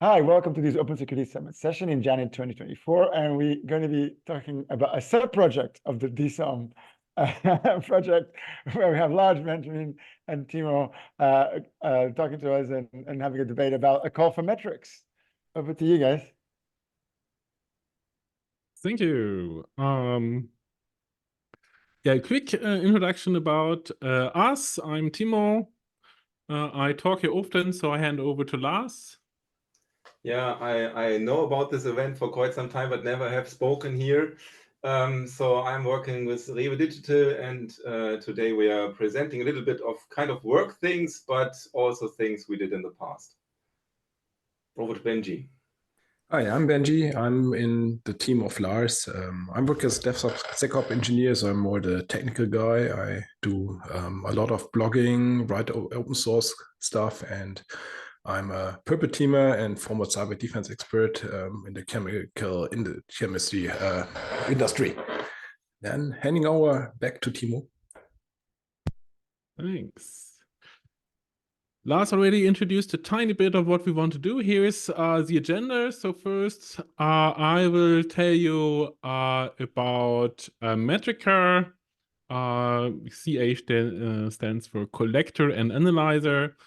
Hi, welcome to this Open Security Summit session in January 2024. And we're going to be talking about a sub-project of the DSOM project, where we have Lars, Benjamin, and Timo talking to us and having a debate about a call for metrics. Over to you guys. Thank you. Quick introduction about us. I'm Timo. I talk here often, so I hand over to Lars. Yeah, I know about this event for quite some time, but never have spoken here. So I'm working with Rewe Digital, and today we are presenting a little bit of kind of work things, but also things we did in the past. Over to Benji. Hi, I'm Benji. I'm in the team of Lars. I'm working as DevSecOps engineer, so I'm more the technical guy. I do a lot of blogging, write open source stuff, and I'm a purple teamer and former cyber defense expert in the chemistry industry. Then handing over back to Timo. Thanks. Lars already introduced a tiny bit of what we want to do. Here is the agenda. So first, I will tell you about Metrica. CA stands for Collector and Analyzer.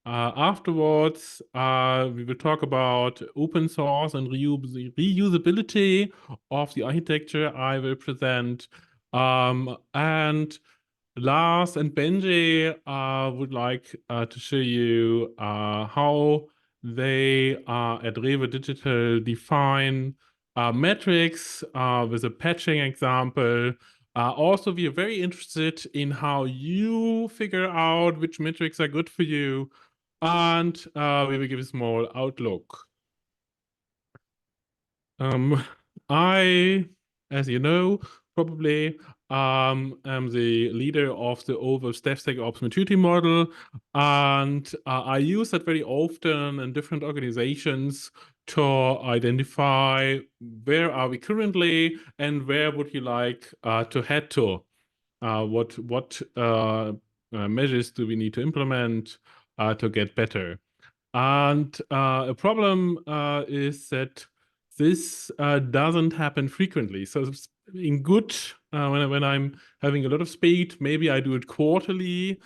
Afterwards, we will talk about open source and reusability of the architecture I will present. And Lars and Benji would like to show you how they at Rewe Digital define metrics with a patching example. Also, we are very interested in how you figure out which metrics are good for you, and we will give a small outlook. I, as you know, probably am the leader of the overall DevSecOps maturity model, and I use that very often in different organizations to identify where are we currently and where would you like to head to. What measures do we need to implement to get better? And a problem is that this doesn't happen frequently. So in good, when I'm having a lot of speed, maybe I do it quarterly.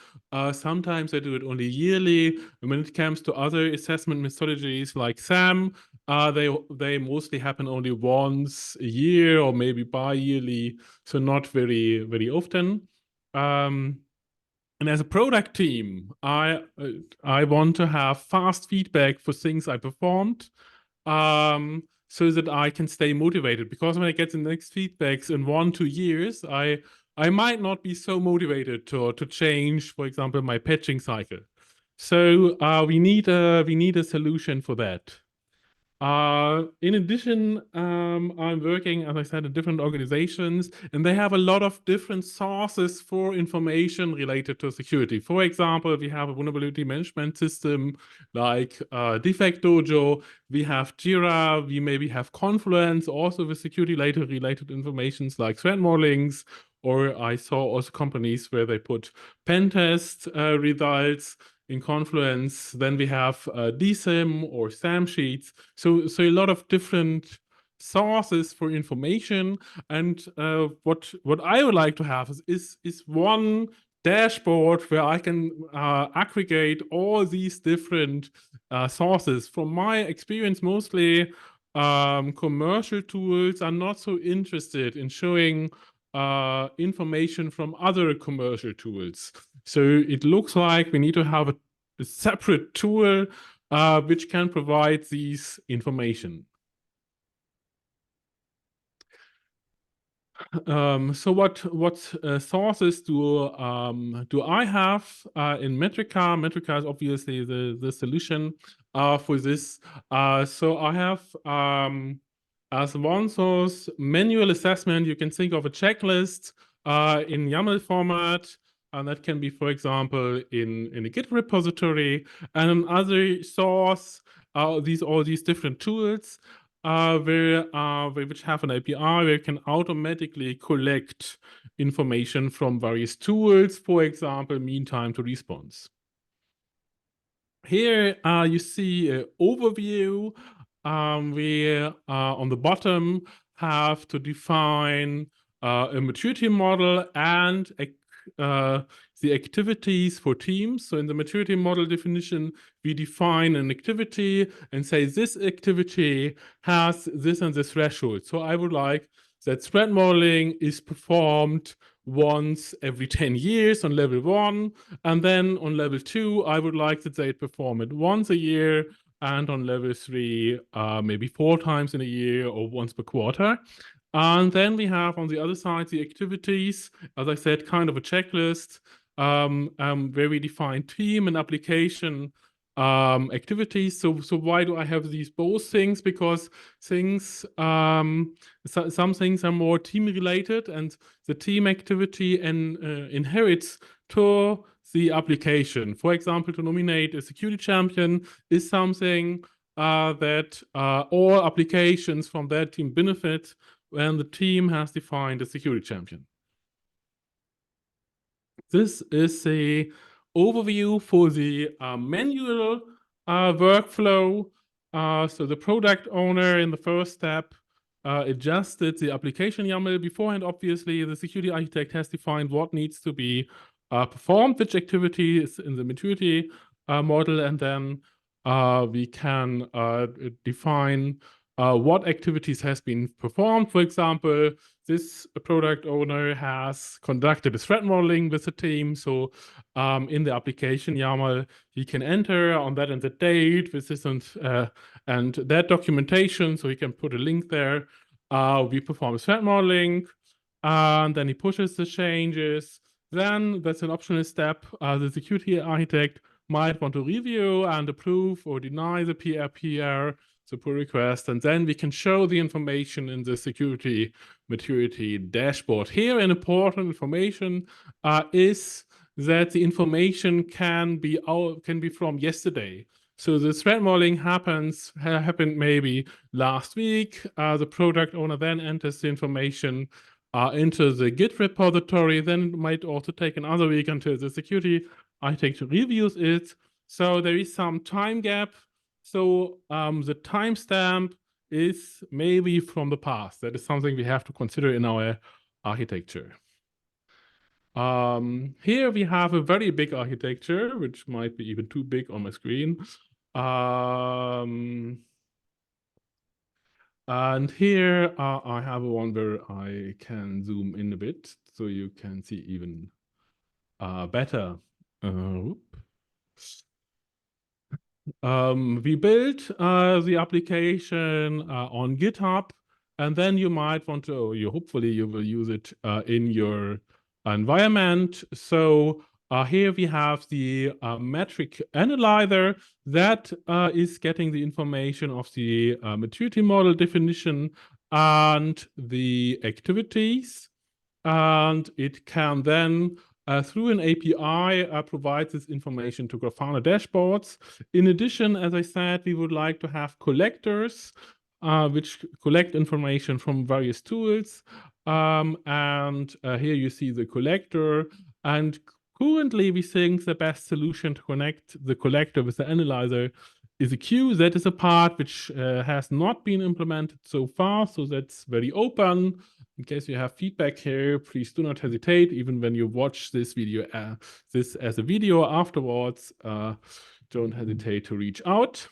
Sometimes I do it only yearly. And when it comes to other assessment methodologies like SAM, they mostly happen only once a year or maybe bi-yearly, so not very, very often. And as a product team, I want to have fast feedback for things I performed, so that I can stay motivated. Because when I get the next feedbacks in 1-2 years, I might not be so motivated to change, for example, my patching cycle. So we need a solution for that. In addition, I'm working, as I said, in different organizations, and they have a lot of different sources for information related to security. For example, we have a vulnerability management system like Defect Dojo. We have Jira. We maybe have Confluence, also with security-related informations like threat modelings. Or I saw also companies where they put pen test results in Confluence. Then we have DSIM or SAM sheets. So a lot of different sources for information. And what I would like to have is one dashboard where I can aggregate all these different sources. From my experience, mostly commercial tools are not so interested in showing information from other commercial tools. So it looks like we need to have a separate tool which can provide these information. So what sources do I have in Metrica? Metrica is obviously the solution for this. So I have as one source manual assessment. You can think of a checklist in YAML format. And that can be, for example, in a Git repository. And another source, all these different tools which have an API where you can automatically collect information from various tools, for example, mean time to response. Here you see an overview. We on the bottom have to define a maturity model and the activities for teams. So in the maturity model definition, we define an activity and say this activity has this and this threshold. So I would like that spread modeling is performed once every 10 years on level 1. And then on level 2, I would like that they perform it once a year. And on level 3, maybe 4 times in a year or once per quarter. And then we have on the other side the activities, as I said, kind of a checklist where we define team and application activities. So why do I have these both things? Because things, some things are more team related, and the team activity inherits to the application. For example, to nominate a security champion is something that all applications from that team benefit when the team has defined a security champion. This is a overview for the manual workflow. So the product owner in the first step adjusted the application YAML beforehand. Obviously, the security architect has defined what needs to be performed, which activity is in the maturity model, and then we can define what activities has been performed. For example, this product owner has conducted a threat modeling with the team. So in the application YAML, he can enter on that and the date with this and that documentation. So he can put a link there. We perform a threat modeling, and then he pushes the changes. Then that's an optional step. The security architect might want to review and approve or deny the PR the pull request, and then we can show the information in the security maturity dashboard. Here, an important information is that the information can be from yesterday. So the threat modeling happened maybe last week. The product owner then enters the information into the Git repository. Then it might also take another week until the security architect reviews it. So there is some time gap. So the timestamp is maybe from the past. That is something we have to consider in our architecture. Here we have a very big architecture, which might be even too big on my screen. And here I have one where I can zoom in a bit so you can see even better. We built the application on GitHub, and then you might want to, hopefully you will use it in your environment. So here we have the metric analyzer that is getting the information of the maturity model definition and the activities, and it can then through an API, provides this information to Grafana dashboards. In addition, as I said, we would like to have collectors which collect information from various tools. And here you see the collector. And currently, we think the best solution to connect the collector with the analyzer is a queue. That is a part which has not been implemented so far, so that's very open. In case you have feedback here, please do not hesitate. Even when you watch this video, this as a video afterwards, don't hesitate to reach out.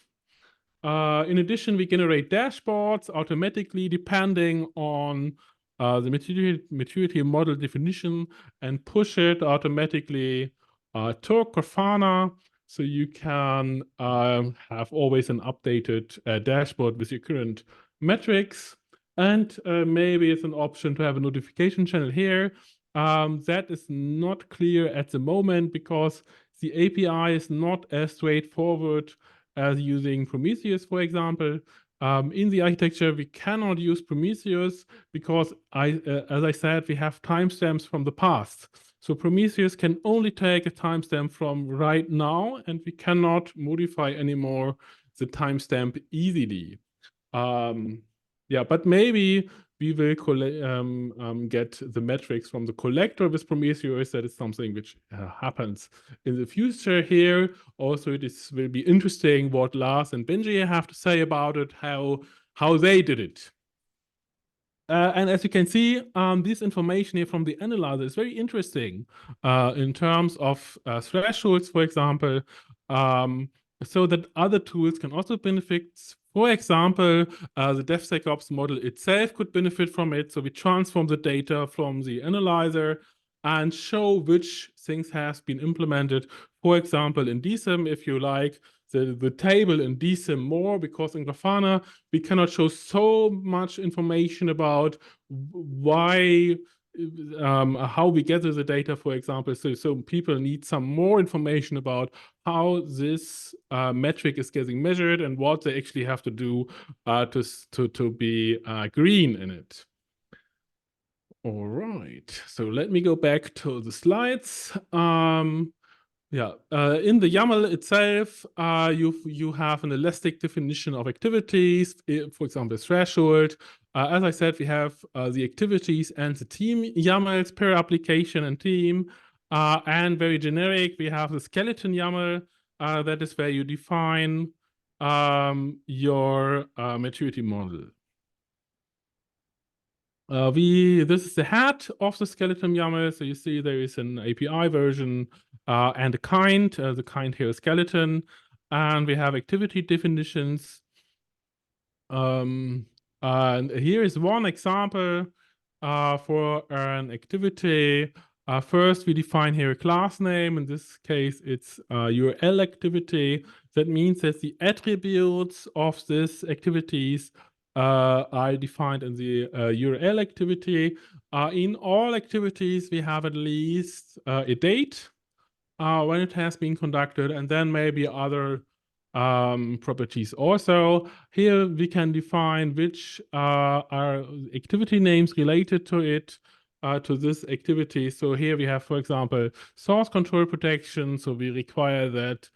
In addition, we generate dashboards automatically depending on the maturity model definition and push it automatically to Grafana. So you can have always an updated dashboard with your current metrics. And maybe it's an option to have a notification channel here. That is not clear at the moment because the API is not as straightforward as using Prometheus, for example. In the architecture, we cannot use Prometheus because, as I said, we have timestamps from the past. So Prometheus can only take a timestamp from right now, and we cannot modify anymore the timestamp easily. Yeah, but maybe we will get the metrics from the collector with Prometheus. That is something which happens in the future here. Also, this will be interesting what Lars and Benji have to say about it, how they did it. And as you can see, this information here from the analyzer is very interesting in terms of thresholds, for example, so that other tools can also benefit. For example, the DevSecOps model itself could benefit from it. So we transform the data from the analyzer and show which things has been implemented. For example, in DSIM, if you like, the table in DSIM more, because in Grafana, we cannot show so much information about why, how we gather the data, for example. So people need some more information about how this metric is getting measured and what they actually have to do to be green in it. All right, so let me go back to the slides. Yeah, in the YAML itself, you have an elastic definition of activities, for example, threshold. As I said, we have the activities and the team YAMLs per application and team. And very generic, we have the skeleton YAML. That is where you define your maturity model. This is the head of the skeleton YAML. So you see there is an API version and a kind. The kind here is skeleton. And we have activity definitions. And here is one example for an activity. First, we define here a class name. In this case, it's URL activity. That means that the attributes of this activities are defined in the URL activity. In all activities, we have at least a date when it has been conducted, and then maybe other properties also. Here we can define which are activity names related to it, to this activity. So here we have, for example, source control protection. So we require that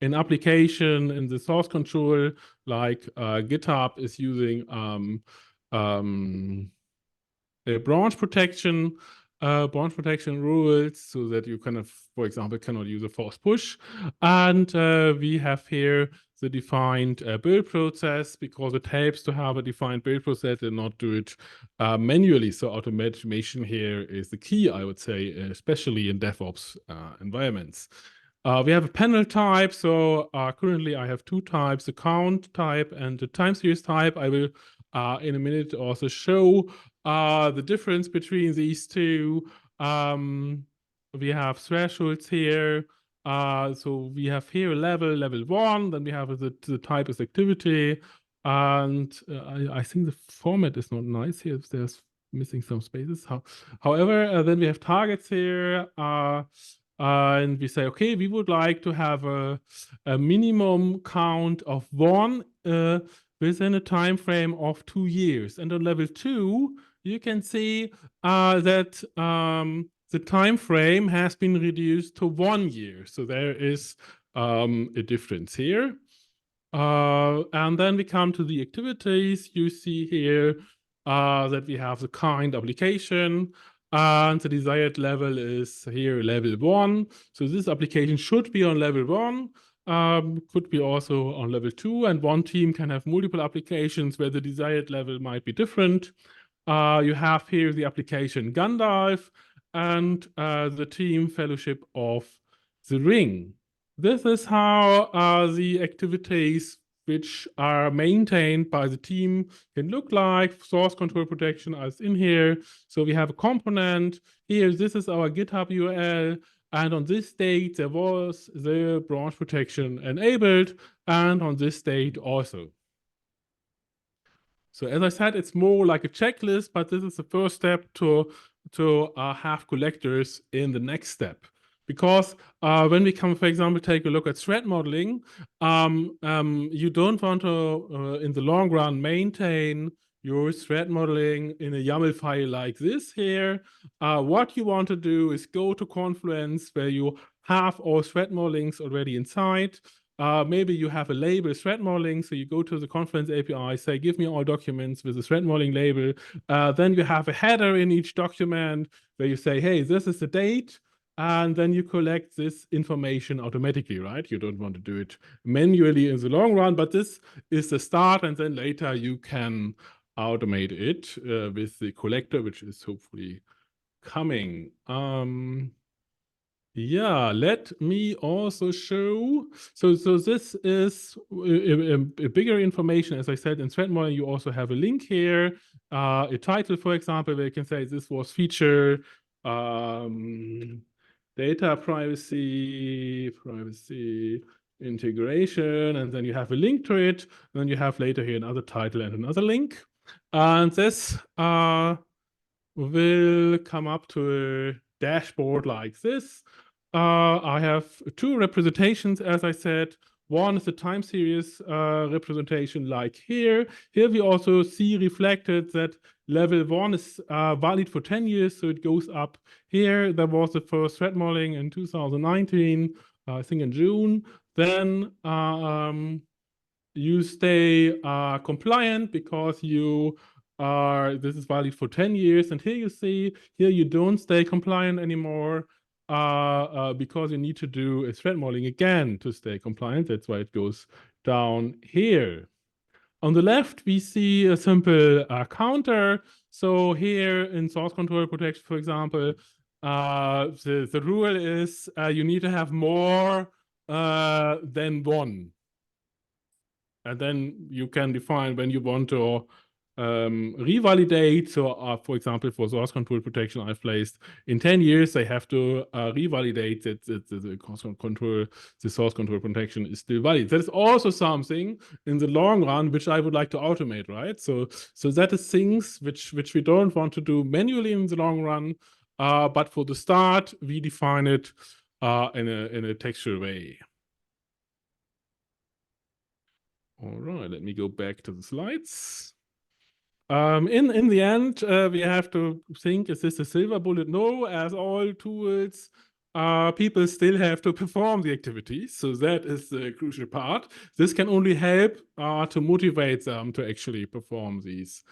an application in the source control, like GitHub, is using a branch protection rules, so that you kind of, for example, cannot use a force push. And we have here the defined build process, because it helps to have a defined build process and not do it manually. So automation here is the key, I would say, especially in DevOps environments. We have a panel type. So currently I have two types, the count type and the time series type. I will in a minute also show the difference between these two. We have thresholds here. So we have here level 1, then we have the type is activity. And I think the format is not nice here. There's missing some spaces. However, then we have targets here. And we say, okay, we would like to have a minimum count of 1 within a time frame of 2 years. And on level 2, you can see that the time frame has been reduced to 1 year. So there is a difference here. And then we come to the activities. You see here that we have the kind application. And the desired level is here level 1. So this application should be on level 1, could be also on level 2. And one team can have multiple applications where the desired level might be different. You have here the application Gandalf and the team Fellowship of the Ring. This is how the activities which are maintained by the team can look like. Source control protection is in here. So we have a component here. This is our GitHub URL. And on this date, there was the branch protection enabled. And on this date also. So as I said, it's more like a checklist, but this is the first step to have collectors in the next step. Because when we come, for example, take a look at threat modeling, you don't want to, in the long run, maintain your threat modeling in a YAML file like this here. What you want to do is go to Confluence, where you have all threat modelings already inside. maybe you have a label thread modeling, so you go to the Confluence API, say, give me all documents with a thread modeling label. Then you have a header in each document where you say, hey, this is the date, and then you collect this information automatically, right? You don't want to do it manually in the long run, but this is the start, and then later you can automate it with the collector, which is hopefully coming. Yeah, let me also show. So this is a bigger information. As I said, in thread modeling, you also have a link here, a title, for example, where you can say this was feature data privacy integration, and then you have a link to it. Then you have later here another title and another link. And this will come up to a dashboard like this. I have two representations, as I said. One is the time series representation like here. Here we also see reflected that level 1 is valid for 10 years, so it goes up here. There was the first thread modeling in 2019, I think in June. Then you stay compliant because you this is valid for 10 years. And here you see, here you don't stay compliant anymore because you need to do a thread modeling again to stay compliant. That's why it goes down here. On the left, we see a simple counter. So here in source control protection, for example, the rule is you need to have more than one. And then you can define when you want to revalidate. So, for example, for source control protection, I've placed in 10 years, they have to revalidate that the source control protection is still valid. That is also something in the long run which I would like to automate, right? So that is things which we don't want to do manually in the long run, but for the start, we define it in a textual way. All right, let me go back to the slides. In the end, we have to think, is this a silver bullet? No, as all tools, people still have to perform the activities. So that is the crucial part. This can only help to motivate them to actually perform these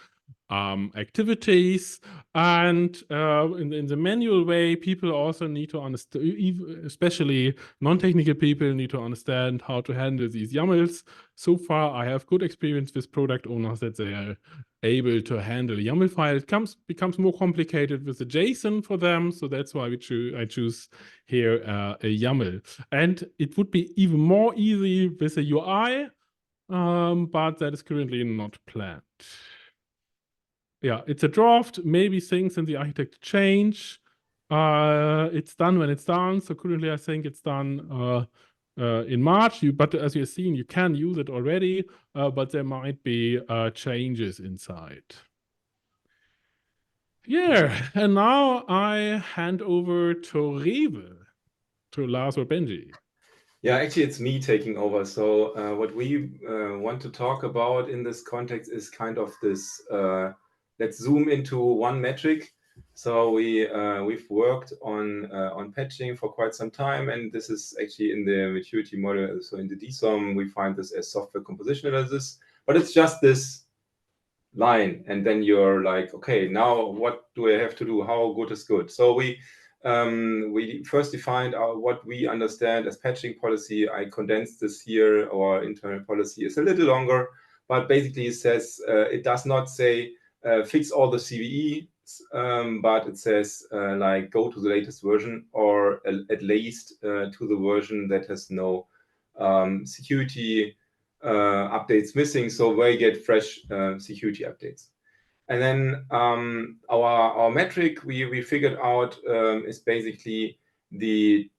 activities. And in the manual way, people also need to understand, especially non-technical people need to understand how to handle these YAMLs. So far, I have good experience with product owners that they are able to handle a YAML file. It becomes more complicated with the JSON for them. So that's why I choose here a YAML. And it would be even more easy with a UI, but that is currently not planned. Yeah, it's a draft. Maybe things in the architecture change. It's done when it's done. So currently, I think it's done in March. But as you've seen, you can use it already, but there might be changes inside. Yeah, and now I hand over to Rewe, to Lars or Benji. Yeah, actually, it's me taking over. So what we want to talk about in this context is kind of this. Let's zoom into one metric. So we've worked on patching for quite some time, and this is actually in the maturity model. So in the DSOM, we find this as software composition analysis, but it's just this line, and then you're like, okay, now what do I have to do? How good is good? So we first defined what we understand as patching policy. I condensed this here. Our internal policy is a little longer, but basically it says it does not say fix all the CVE, but it says like go to the latest version, or at least to the version that has no security updates missing, so we get fresh security updates. And then our metric we figured out is basically the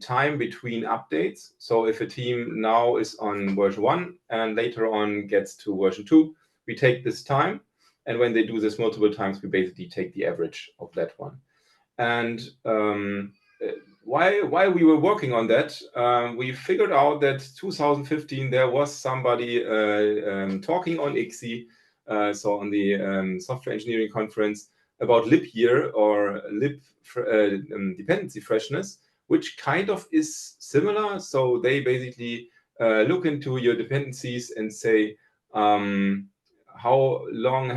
time between updates. So if a team now is on version 1 and later on gets to version 2, we take this time, and when they do this multiple times, we basically take the average of that one. And while we were working on that, we figured out that 2015 there was somebody talking on ICSI, so on the software engineering conference, about lib year or lib dependency freshness, which kind of is similar. So they basically look into your dependencies and say, how long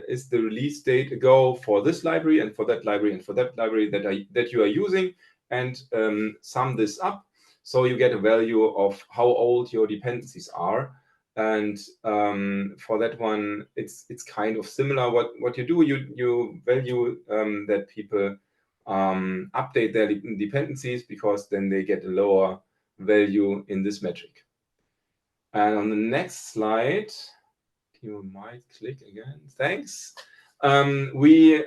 is the release date ago for this library and for that library and for that library that you are using, and sum this up. So you get a value of how old your dependencies are. And for that one, it's kind of similar. What you do, you value that people update their dependencies, because then they get a lower value in this metric. And on the next slide, you might click again. Thanks. We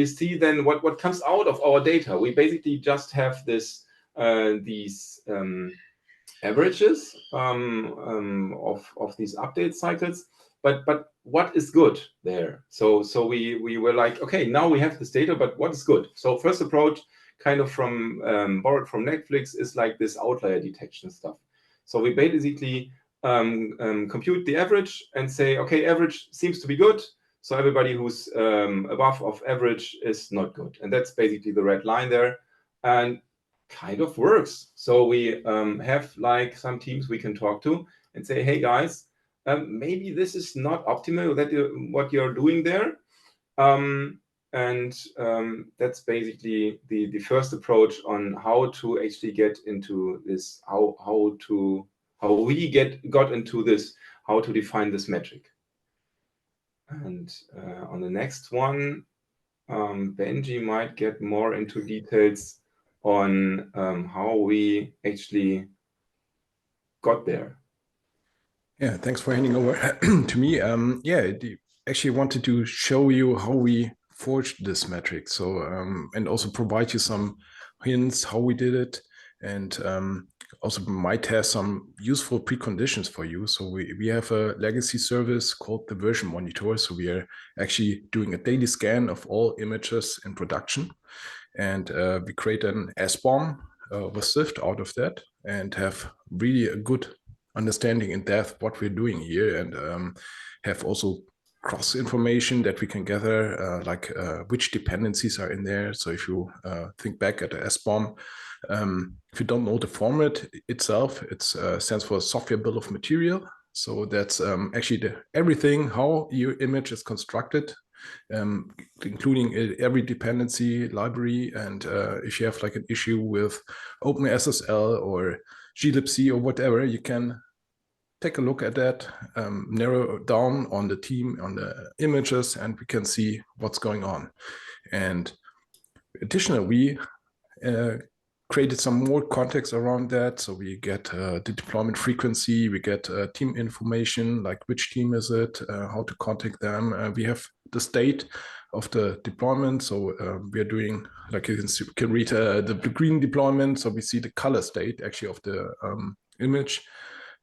see then what comes out of our data. We basically just have these averages of these update cycles. But what is good there? So we were like, okay, now we have this data, but what is good? So first approach, kind of from borrowed from Netflix, is like this outlier detection stuff. So we basically compute the average and say, okay, average seems to be good. So everybody who's above of average is not good. And that's basically the red line there. And kind of works. So we have like some teams we can talk to and say, hey guys, maybe this is not optimal what you're doing there. That's basically the first approach on how to actually get into this, how we got into this, how to define this metric. And on the next one, Benji might get more into details on how we actually got there. Yeah, thanks for handing over to me. Actually wanted to show you how we forged this metric. So, and also provide you some hints how we did it, and also might have some useful preconditions for you. So we have a legacy service called the version monitor. So we are actually doing a daily scan of all images in production. And we create an SBOM with Swift out of that, and have really a good understanding in depth what we're doing here, and have also cross information that we can gather, like which dependencies are in there. So if you think back at the SBOM, if you don't know the format itself, it stands for software bill of material. So that's actually everything, how your image is constructed, including every dependency library. And if you have like an issue with OpenSSL or glibc or whatever, you can take a look at that, narrow down on the team, on the images, and we can see what's going on. And additionally, we created some more context around that. So we get the deployment frequency, we get team information, like which team is it, how to contact them. We have the state of the deployment. So we are doing, like you can read the green deployment. So we see the color state actually of the image.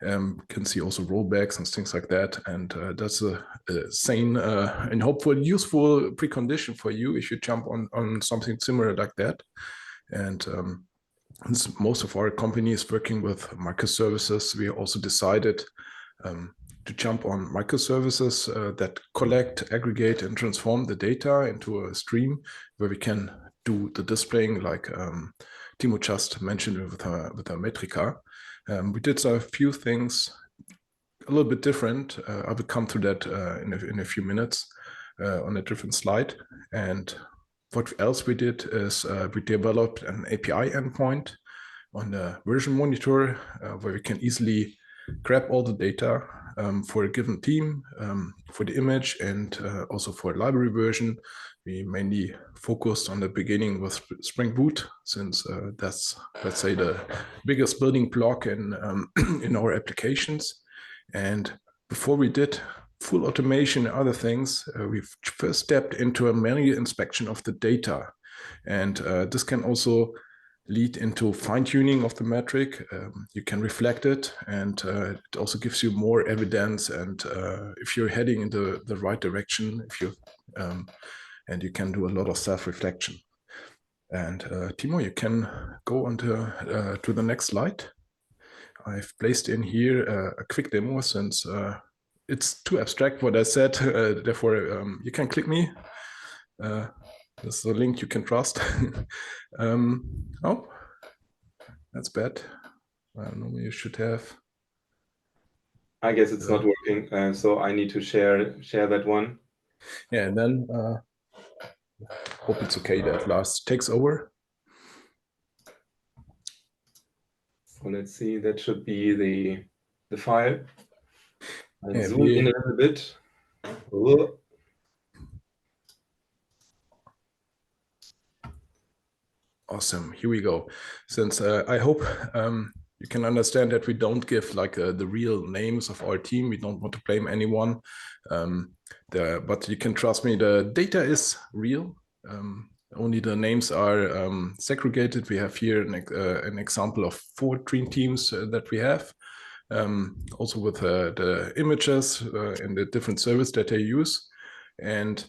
Can see also rollbacks and things like that. And that's a sane and hopefully useful precondition for you if you jump on something similar like that. And most of our companies working with microservices, we also decided to jump on microservices that collect, aggregate, and transform the data into a stream where we can do the displaying, like Timo just mentioned with our Metrica. We did a few things a little bit different. I will come to that in a few minutes on a different slide. And what else we did is we developed an API endpoint on the version monitor where we can easily grab all the data for a given team, for the image, and also for library version. We mainly focused on the beginning with Spring Boot, since that's, let's say, the biggest building block in our applications. And before we did full automation and other things, we first stepped into a manual inspection of the data. And this can also lead into fine-tuning of the metric. You can reflect it, and it also gives you more evidence, and if you're heading in the right direction, if you and you can do a lot of self-reflection. And Timo, you can go on to the next slide. I've placed in here a quick demo, since it's too abstract what I said, therefore you can click me. This is a link you can trust. Oh, That's bad. I don't know, you should have. I guess it's not working, so I need to share that one. Yeah, and then hope it's okay that Lars takes over. So let's see, that should be the file. I'll Yeah, zoom in a little bit. Oh. Awesome. Here we go. Since I hope you can understand that we don't give like the real names of our team. We don't want to blame anyone. But you can trust me, the data is real. Only the names are segregated. We have here an example of 4 dream teams that we have. Also with the images and the different service that they use. And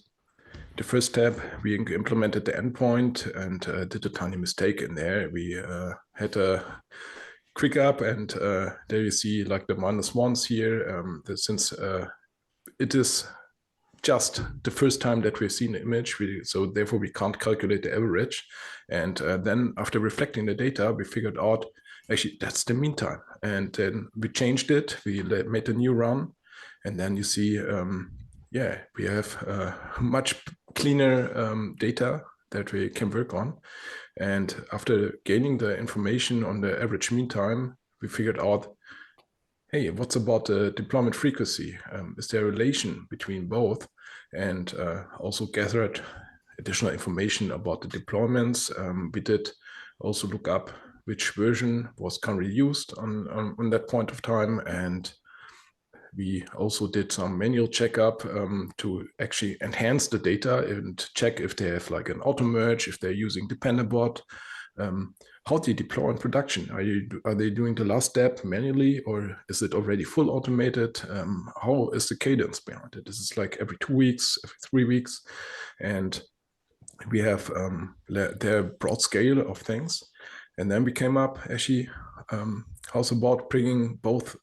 the first step, we implemented the endpoint and did a tiny mistake in there. We had a quick up, and there you see like the -1s here. Since it is just the first time that we've seen the image, so therefore we can't calculate the average. And then after reflecting the data, we figured out actually that's the mean time. And then we changed it. We made a new run, and then you see, yeah, we have much cleaner data that we can work on. And after gaining the information on the average mean time, we figured out, hey, what's about the deployment frequency? Is there a relation between both? And also gathered additional information about the deployments. We did also look up which version was currently used on that point of time. And we also did some manual checkup to actually enhance the data and check if they have like an auto merge, if they're using Dependabot. How do you deploy in production? Are they doing the last step manually, or is it already full automated? How is the cadence behind it? Is it like every 2 weeks, every 3 weeks? And we have their broad scale of things. And then we came up actually how's about bringing both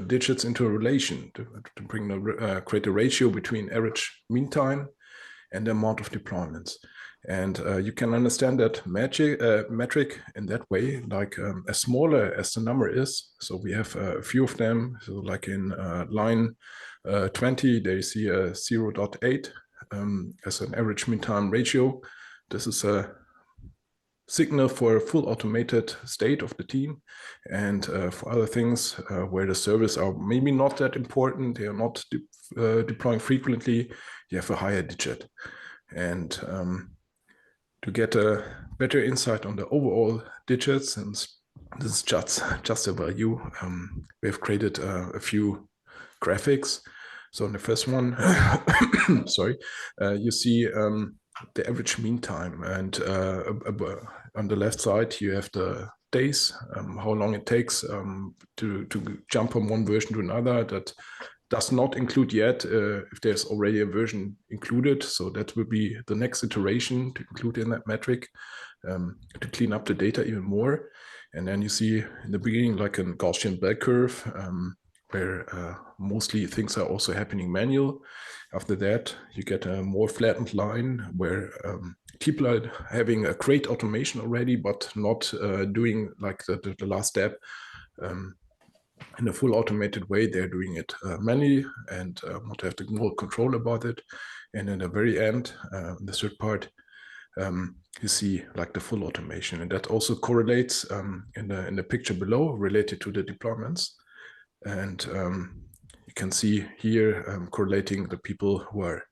digits into a relation to bring create a ratio between average mean time and the amount of deployments. And you can understand that metric in that way, like as smaller as the number is. So we have a few of them. So like in line 20, they see a 0.8 as an average mean time ratio. This is a signal for a full automated state of the team. And for other things where the servers are maybe not that important, they are not deploying frequently, you have a higher digit. And to get a better insight on the overall digits, and this is just a value, we have created a few graphics. So in the first one, sorry, you see the average mean time, and on the left side you have the days, how long it takes to jump from one version to another. That does not include yet if there's already a version included, so that will be the next iteration to include in that metric to clean up the data even more. And then you see in the beginning like a Gaussian bell curve where mostly things are also happening manual. After that, you get a more flattened line where people are having a great automation already, but not doing like the last step in a full automated way. They're doing it manually and want to have the more control about it. And in the very end, the third part, you see like the full automation, and that also correlates in the picture below related to the deployments. And you can see here correlating the people who are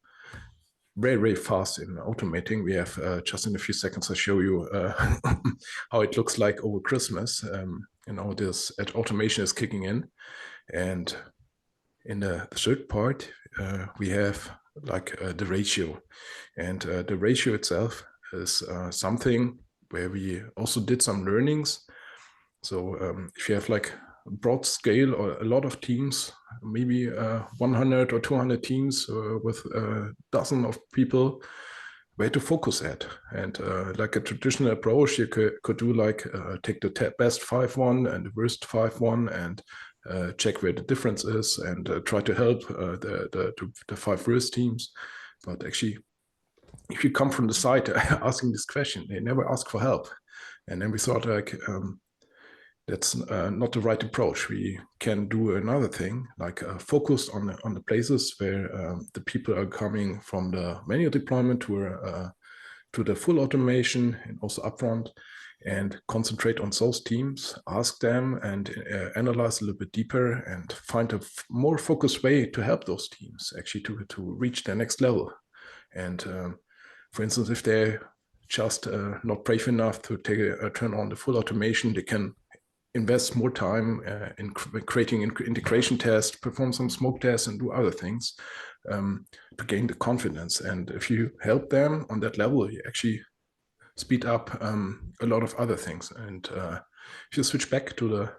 very, very fast in automating. We have just in a few seconds, I'll show you how it looks like over Christmas. This automation is kicking in. And in the third part, we have like the ratio. And the ratio itself is something where we also did some learnings. So if you have like a broad scale or a lot of teams, maybe 100 or 200 teams with a dozen of people, where to focus at. And like a traditional approach, you could do like take the best 5-1 and the worst 5-1 and check where the difference is and try to help the 5 worst teams. But actually, if you come from the side asking this question, they never ask for help. And then we thought like, that's not the right approach. We can do another thing, like focus on the places where the people are coming from the manual deployment to the full automation and also upfront, and concentrate on those teams, ask them and analyze a little bit deeper and find a more focused way to help those teams actually to reach their next level. And for instance, if they're just not brave enough to turn on the full automation, they can invest more time in creating integration tests, perform some smoke tests, and do other things to gain the confidence. And if you help them on that level, you actually speed up a lot of other things. And if you switch back to the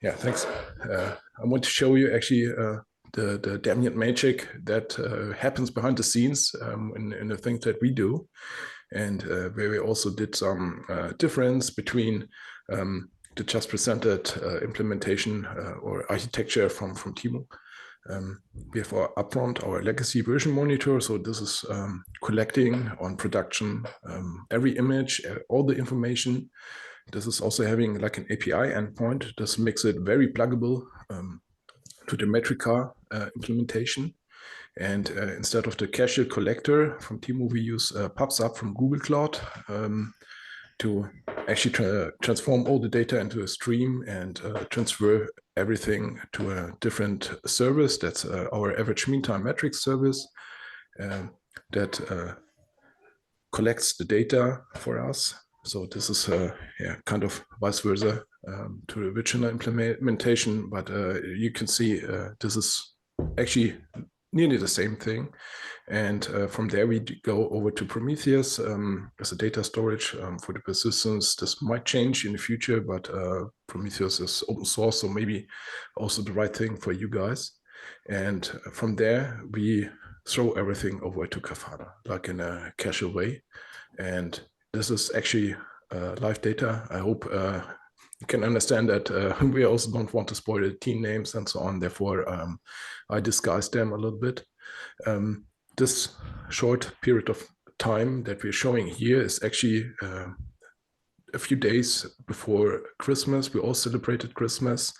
yeah, thanks. I want to show you actually the damn magic that happens behind the scenes in the things that we do, and where we also did some difference between the just presented implementation or architecture from Timo. We have our upfront, our legacy version monitor. So this is collecting on production every image, all the information. This is also having like an API endpoint. This makes it very pluggable to the Metrica implementation. And instead of the casual collector from Timo, we use PubSub from Google Cloud to actually transform all the data into a stream and transfer everything to a different service. That's our average mean time metrics service that collects the data for us. So this is yeah, kind of vice versa to the original implementation, but you can see this is actually nearly the same thing. And from there, we go over to Prometheus as a data storage for the persistence. This might change in the future, but Prometheus is open source, so maybe also the right thing for you guys. And from there, we throw everything over to Grafana, like in a casual way. And this is actually live data. I hope you can understand that we also don't want to spoil the team names and so on. Therefore, I disguised them a little bit. This short period of time that we're showing here is actually a few days before Christmas. We all celebrated Christmas.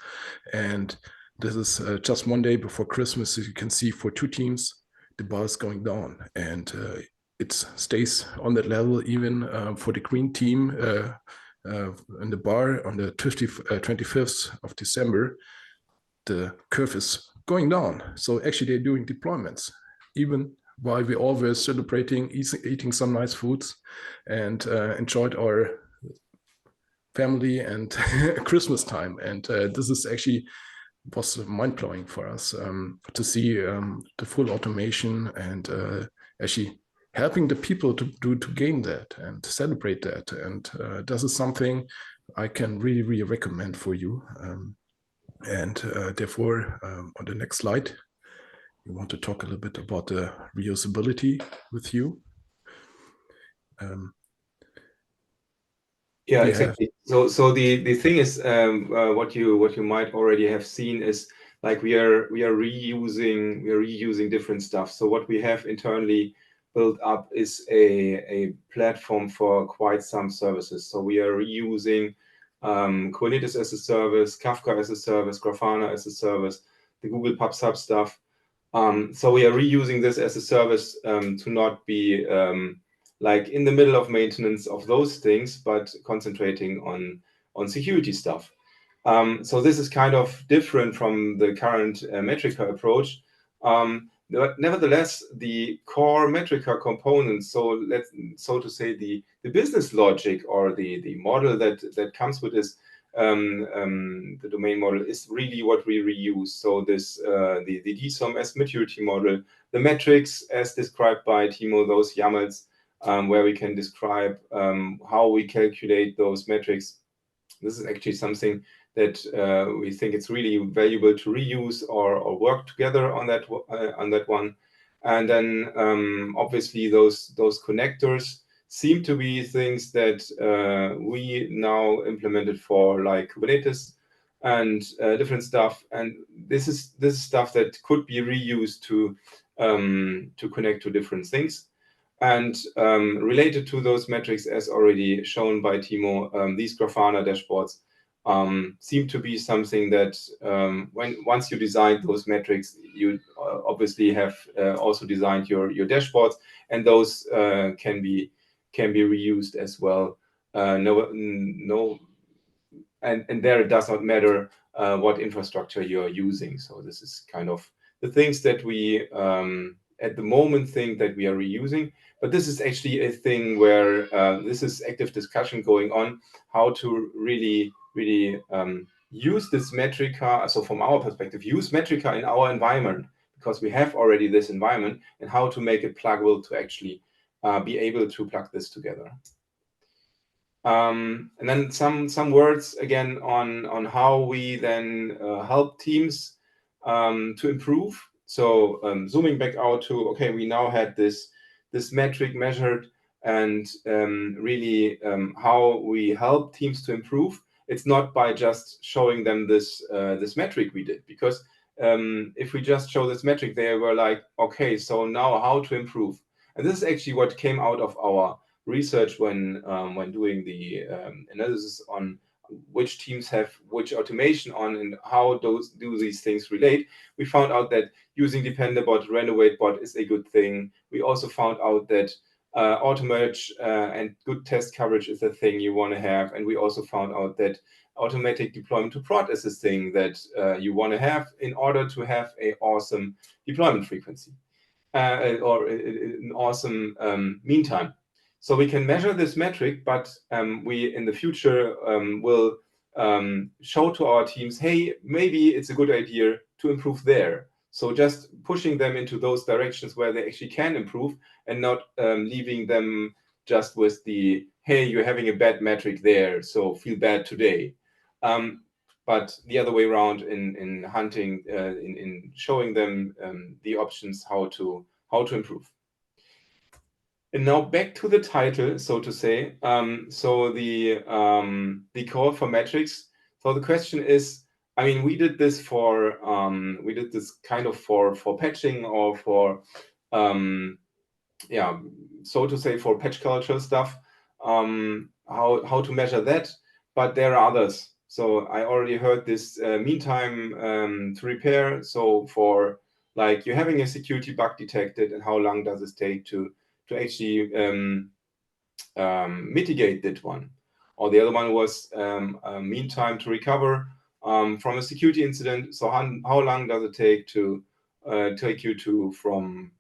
And this is just one day before Christmas. As you can see, for two teams, the bar is going down. And it stays on that level even for the green team in the bar on the 25th of December. The curve is going down. So actually they're doing deployments, even while we all were celebrating, eating some nice foods and enjoyed our family and Christmas time. And this is actually was mind-blowing for us to see the full automation and actually helping the people to gain that and to celebrate that. And this is something I can really, really recommend for you. And therefore, on the next slide, we want to talk a little bit about the reusability with you. Yeah, exactly. So the thing is, what you might already have seen is like we are reusing different stuff. So what we have internally built up is a platform for quite some services. So we are reusing Kubernetes as a service, Kafka as a service, Grafana as a service, the Google PubSub stuff. So we are reusing this as a service to not be like in the middle of maintenance of those things, but concentrating on security stuff. So this is kind of different from the current Metrica approach. But nevertheless, the core Metrica components, so to say the business logic or the model that comes with this, the domain model is really what we reuse. So this the DSOM as maturity model, the metrics as described by Timo, those YAMLs where we can describe how we calculate those metrics. This is actually something that we think it's really valuable to reuse or work together on that one. And then obviously those connectors seem to be things that we now implemented for like Kubernetes and different stuff. And this is stuff that could be reused to connect to different things. And related to those metrics, as already shown by Timo, these Grafana dashboards seem to be something that once you design those metrics, you obviously have also designed your dashboards, and those can be reused as well. And there it does not matter what infrastructure you are using. So this is kind of the things that we at the moment think that we are reusing, but this is actually a thing where this is active discussion going on, how to really use this Metrica. So from our perspective, use Metrica in our environment, because we have already this environment, and how to make it pluggable to actually be able to plug this together. And then some words again on how we then help teams to improve. So zooming back out to, okay, we now had this metric measured, and really how we help teams to improve. It's not by just showing them this metric we did, because if we just show this metric, they were like, okay, so now how to improve. And this is actually what came out of our research when doing the analysis on which teams have which automation on and how do these things relate. We found out that using Dependabot, RenovateBot is a good thing. We also found out that auto-merge and good test coverage is a thing you want to have. And we also found out that automatic deployment to prod is a thing that you want to have in order to have an awesome deployment frequency or an awesome mean time. So we can measure this metric, but we in the future will show to our teams, hey, maybe it's a good idea to improve there. So just pushing them into those directions where they actually can improve, and not leaving them just with the, hey, you're having a bad metric there, so feel bad today. But the other way around in hunting, in showing them the options how to improve. And now back to the title, so to say. So the call for metrics. So the question is, I mean, we did this for kind of for patching, or for yeah, so to say, for patch culture stuff. How to measure that? But there are others. So I already heard this mean time to repair. So for like you're having a security bug detected, and how long does it take to actually mitigate that one? Or the other one was mean time to recover from a security incident. So how long does it take to take you to from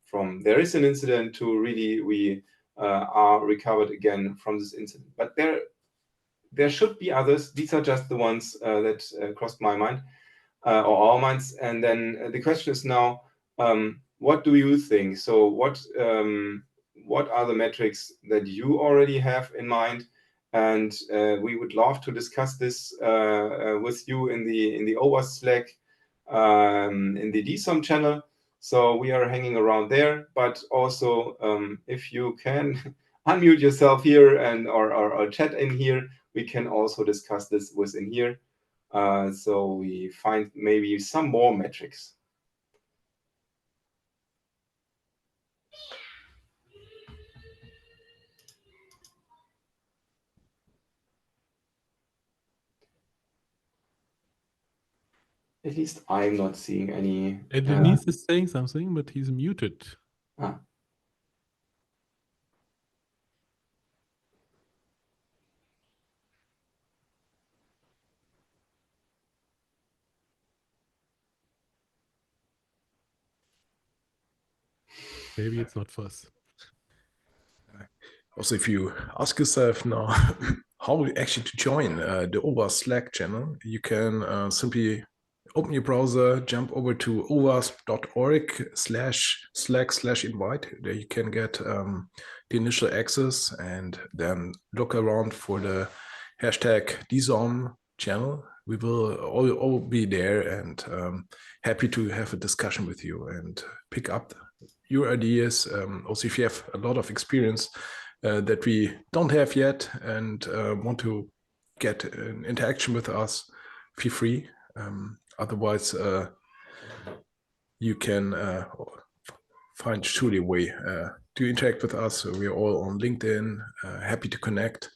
there is an incident to really we are recovered again from this incident? But there should be others. These are just the ones that crossed my mind or our minds. And then the question is now, what do you think? So what are the metrics that you already have in mind? And we would love to discuss this with you in the OWASP Slack, in the DSOM channel. So we are hanging around there, but also if you can unmute yourself here and or chat in here, we can also discuss this within here. So we find maybe some more metrics. At least I'm not seeing any. Denise is saying something, but he's muted. Ah. Maybe it's not for us. Also, if you ask yourself now how actually to join the OWASP Slack channel, you can simply open your browser, jump over to owasp.org/slack/invite. There you can get the initial access, and then look around for the #DSOM channel. We will all be there, and happy to have a discussion with you and pick up your ideas. Also, if you have a lot of experience that we don't have yet and want to get an interaction with us, feel free. Otherwise, you can find truly a way to interact with us. So we're all on LinkedIn, happy to connect.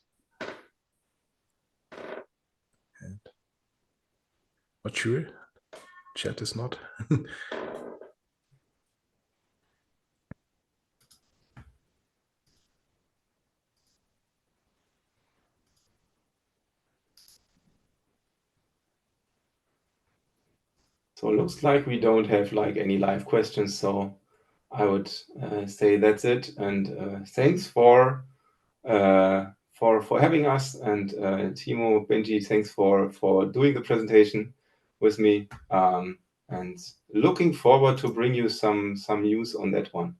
And not sure, chat is not. So it looks like we don't have like any live questions. So I would say that's it. And thanks for having us. And Timo, Benji, thanks for doing the presentation with me. And looking forward to bring you some news on that one.